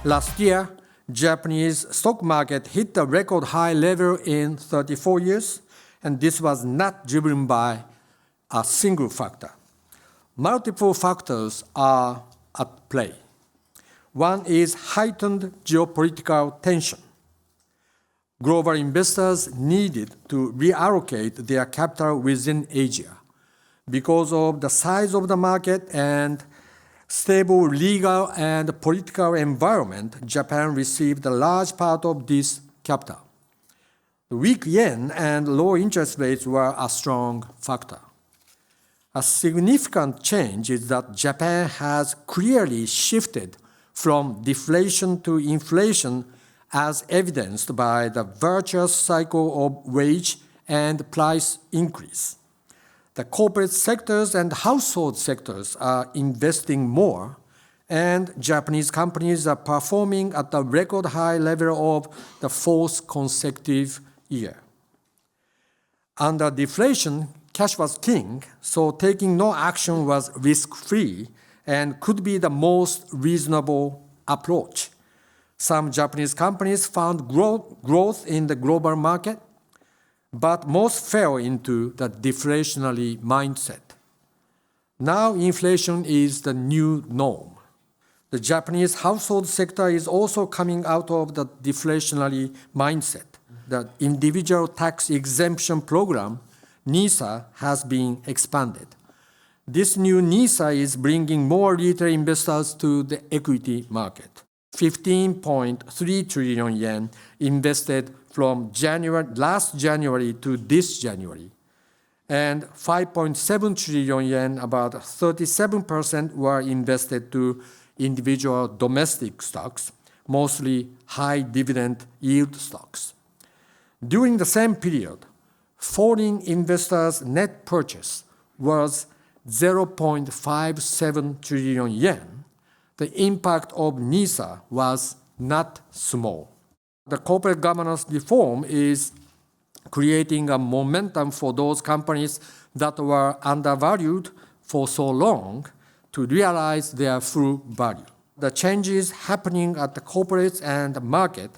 Last year, Japanese stock market hit a record high level in 34 years, and this was not driven by a single factor. Multiple factors are at play. One is heightened geopolitical tension. Global investors needed to reallocate their capital within Asia. Because of the size of the market and stable legal and political environment, Japan received a large part of this capital. The weak yen and low interest rates were a strong factor. A significant change is that Japan has clearly shifted from deflation to inflation, as evidenced by the virtuous cycle of wage and price increase. The corporate sectors and household sectors are investing more, and Japanese companies are performing at a record high level of the fourth consecutive year. Under deflation, cash was king, so taking no action was risk-free and could be the most reasonable approach. Some Japanese companies found growth in the global market, but most fell into the deflationary mindset. Now inflation is the new norm. The Japanese household sector is also coming out of the deflationary mindset. The individual tax exemption program, NISA, has been expanded. This new NISA is bringing more retail investors to the equity market. 15.3 trillion yen invested from last January to this January, and 5.7 trillion yen, about 37%, were invested to individual domestic stocks, mostly high dividend yield stocks. During the same period, foreign investors' net purchase was 0.57 trillion yen. The impact of NISA was not small. The corporate governance reform is creating a momentum for those companies that were undervalued for so long to realize their full value. The changes happening at the corporates and market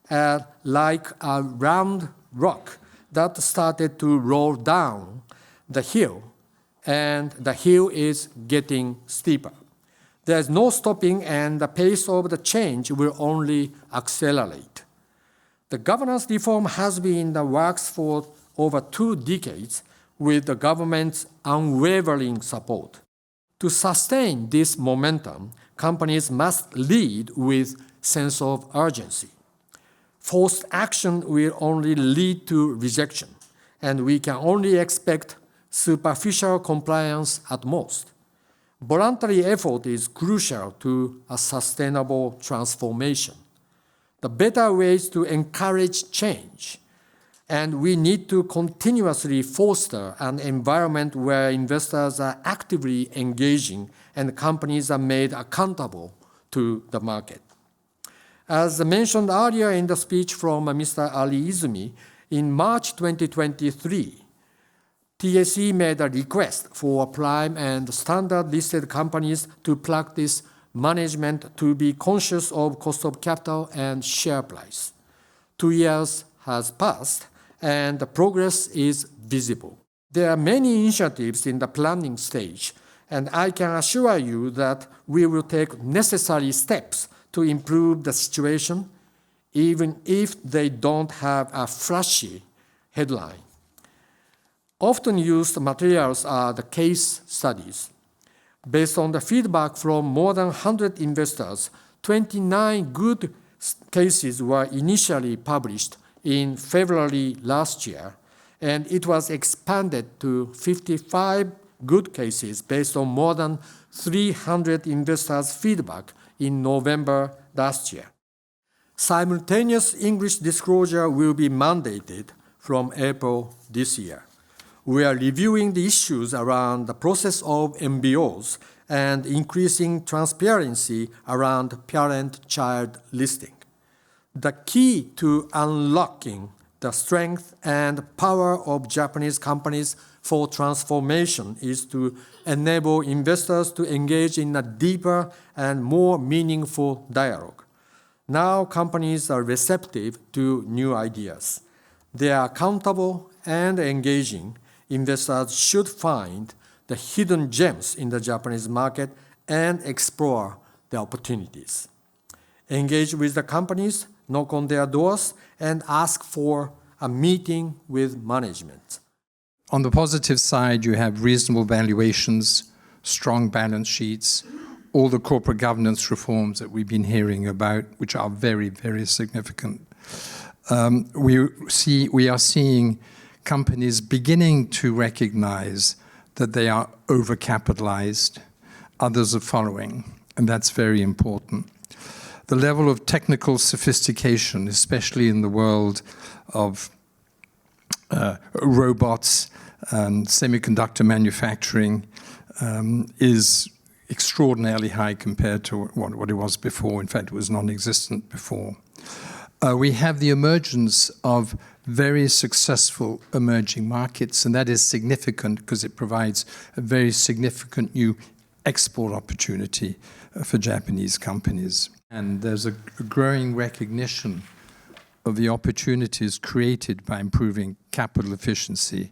are like a round rock that started to roll down the hill, and the hill is getting steeper. There's no stopping, and the pace of the change will only accelerate. The governance reform has been in the works for over 2 decades with the government's unwavering support. To sustain this momentum, companies must lead with sense of urgency. Forced action will only lead to rejection, and we can only expect superficial compliance at most. Voluntary effort is crucial to a sustainable transformation. The better ways to encourage change, and we need to continuously foster an environment where investors are actively engaging and companies are made accountable to the market. As mentioned earlier in the speech from Mr. Ali Izumi, in March 2023, TSE made a request for prime and standard listed companies to practice management to be conscious of cost of capital and share price. 2 years has passed, and the progress is visible. There are many initiatives in the planning stage, and I can assure you that we will take necessary steps to improve the situation, even if they don't have a flashy headline. Often used materials are the case studies. Based on the feedback from more than 100 investors, 29 good cases were initially published in February last year, and it was expanded to 55 good cases based on more than 300 investors' feedback in November last year. Simultaneous English disclosure will be mandated from April this year. We are reviewing the issues around the process of MBOs and increasing transparency around parent-child listing. The key to unlocking the strength and power of Japanese companies for transformation is to enable investors to engage in a deeper and more meaningful dialogue. Now companies are receptive to new ideas. They are accountable and engaging. Investors should find the hidden gems in the Japanese market and explore the opportunities. Engage with the companies, knock on their doors, and ask for a meeting with management. On the positive side, you have reasonable valuations, strong balance sheets, all the corporate governance reforms that we've been hearing about, which are very, very significant. We are seeing companies beginning to recognize that they are overcapitalized. Others are following, and that's very important. The level of technical sophistication, especially in the world of robots and semiconductor manufacturing, is extraordinarily high compared to what it was before. In fact, it was non-existent before. We have the emergence of very successful emerging markets, and that is significant because it provides a very significant new export opportunity for Japanese companies. And there's a growing recognition of the opportunities created by improving capital efficiency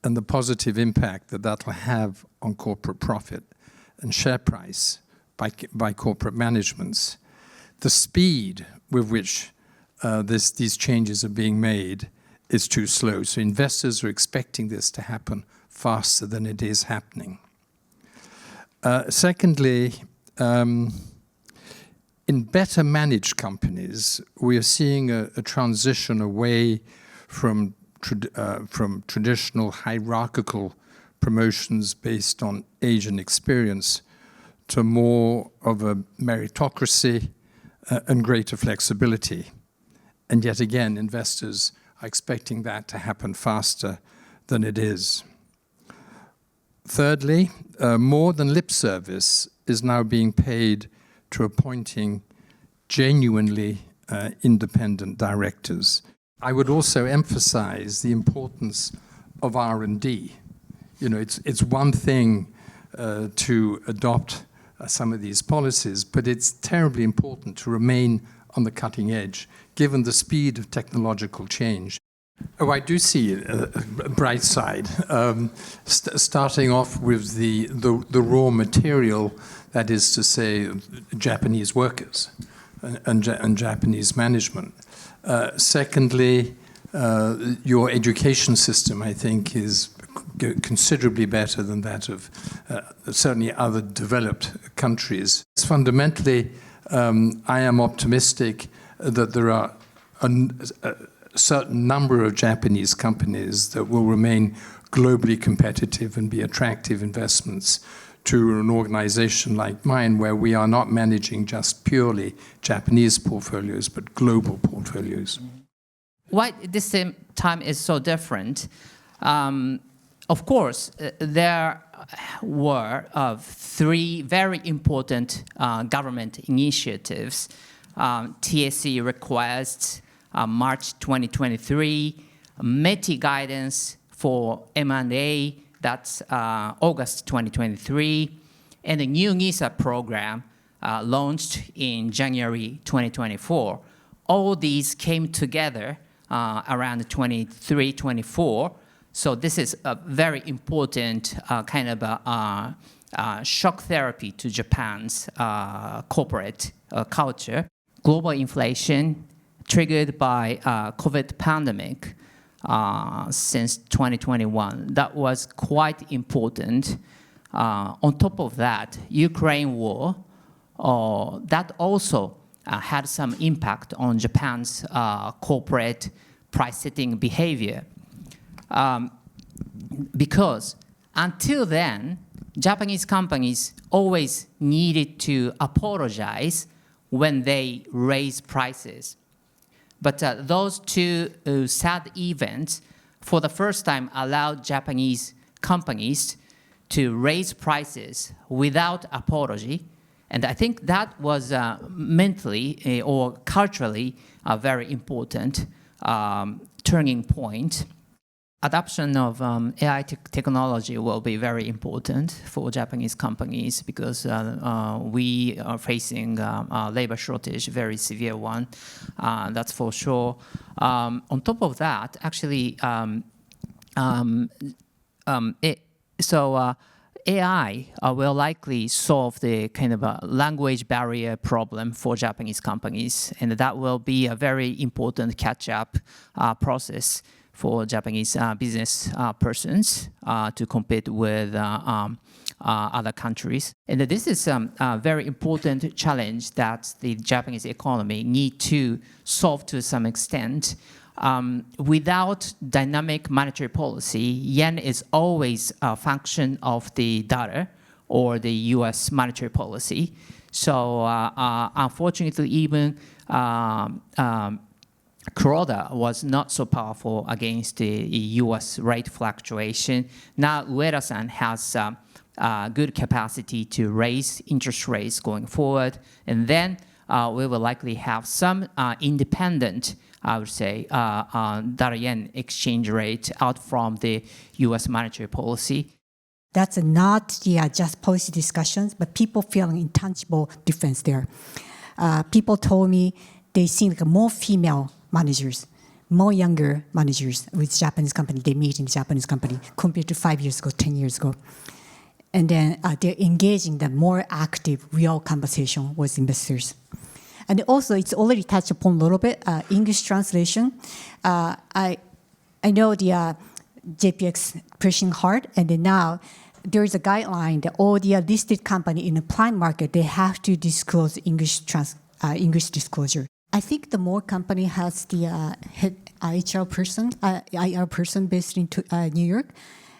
and the positive impact that that will have on corporate profit and share price by corporate managements. The speed with which these changes are being made is too slow. So investors are expecting this to happen faster than it is happening. Secondly, in better managed companies, we are seeing a transition away from traditional hierarchical promotions based on age and experience to more of a meritocracy and greater flexibility. And yet again, investors are expecting that to happen faster than it is. Thirdly, more than lip service is now being paid to appointing genuinely independent directors. I would also emphasize the importance of R&D. You know, it's one thing to adopt some of these policies, but it's terribly important to remain on the cutting edge, given the speed of technological change. Oh, I do see a bright side. Starting off with the raw material, that is to say, Japanese workers and Japanese management. Secondly, your education system, I think, is considerably better than that of certainly other developed countries. Fundamentally, I am optimistic that there are a certain number of Japanese companies that will remain globally competitive and be attractive investments to an organization like mine, where we are not managing just purely Japanese portfolios, but global portfolios. Why this time is so different? Of course, there were three very important government initiatives. TSE requests, March 2023, METI guidance for M&A, that's August 2023, and the new NISA program launched in January 2024. All these came together around 23-24. So this is a very important kind of shock therapy to Japan's corporate culture. Global inflation triggered by COVID pandemic since 2021. That was quite important. On top of that, Ukraine war, that also had some impact on Japan's corporate price-setting behavior. Because until then, Japanese companies always needed to apologize when they raise prices. But those two sad events, for the first time, allowed Japanese companies to raise prices without apology. And I think that was mentally or culturally a very important turning point. Adoption of AI technology will be very important for Japanese companies because we are facing a labor shortage, very severe one. That's for sure. On top of that, actually, AI will likely solve the kind of a language barrier problem for Japanese companies, and that will be a very important catch-up process for Japanese business persons to compete with other countries. And this is a very important challenge that the Japanese economy need to solve to some extent. Without dynamic monetary policy, yen is always a function of the dollar or the US monetary policy. So unfortunately, even Kuroda was not so powerful against the US rate fluctuation. Now Ueda-san has good capacity to raise interest rates going forward. And then we will likely have some independent, I would say, dollar-yen exchange rate out from the US monetary policy. That's not just policy discussions, but people feeling intangible difference there. People told me they see like more female managers, more younger managers with Japanese company. They meet in Japanese company compared to 5 years ago, 10 years ago. And then they're engaging the more active, real conversation with investors. And also, it's already touched upon a little bit, English translation. I know the JPX pushing hard, and then now there is a guideline that all the listed company in the prime market, they have to disclose English disclosure. I think the more company has the head IR person based in New York,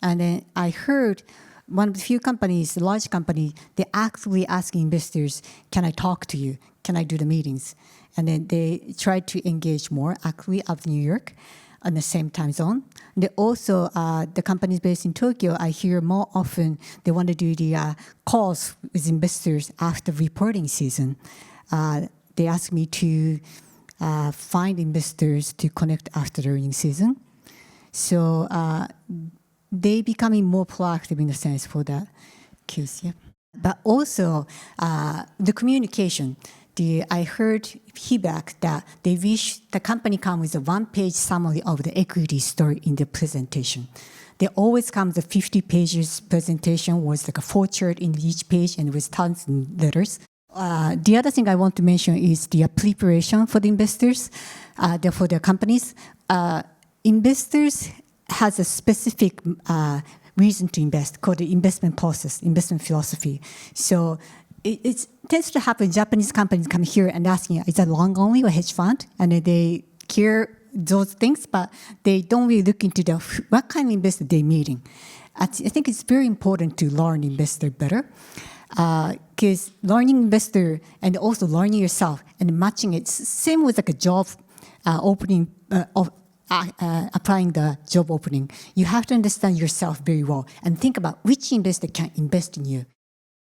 and then I heard one of the few companies, large company, they actively asking investors, can I talk to you? Can I do the meetings? And then they try to engage more actively out of New York on the same time zone. And they also, the companies based in Tokyo, I hear more often they want to do the calls with investors after reporting season. They ask me to find investors to connect after the earnings season. So they becoming more proactive in the sense for that case, yeah. But also the communication. I heard feedback that they wish the company come with a one-page summary of the equity story in the presentation. They always come with a 50 pages presentation with like a 4 chart in each page and with tons of letters. The other thing I want to mention is the preparation for the investors, for the companies. Investors has a specific reason to invest called the investment process, investment philosophy. So it tends to happen. Japanese companies come here and asking, is that long only or hedge fund? And they care those things, but they don't really look into what kind of investor they're meeting. I think it's very important to learn investor better. Because learning investor and also learning yourself and matching it, same with like a job opening, applying the job opening. You have to understand yourself very well and think about which investor can invest in you.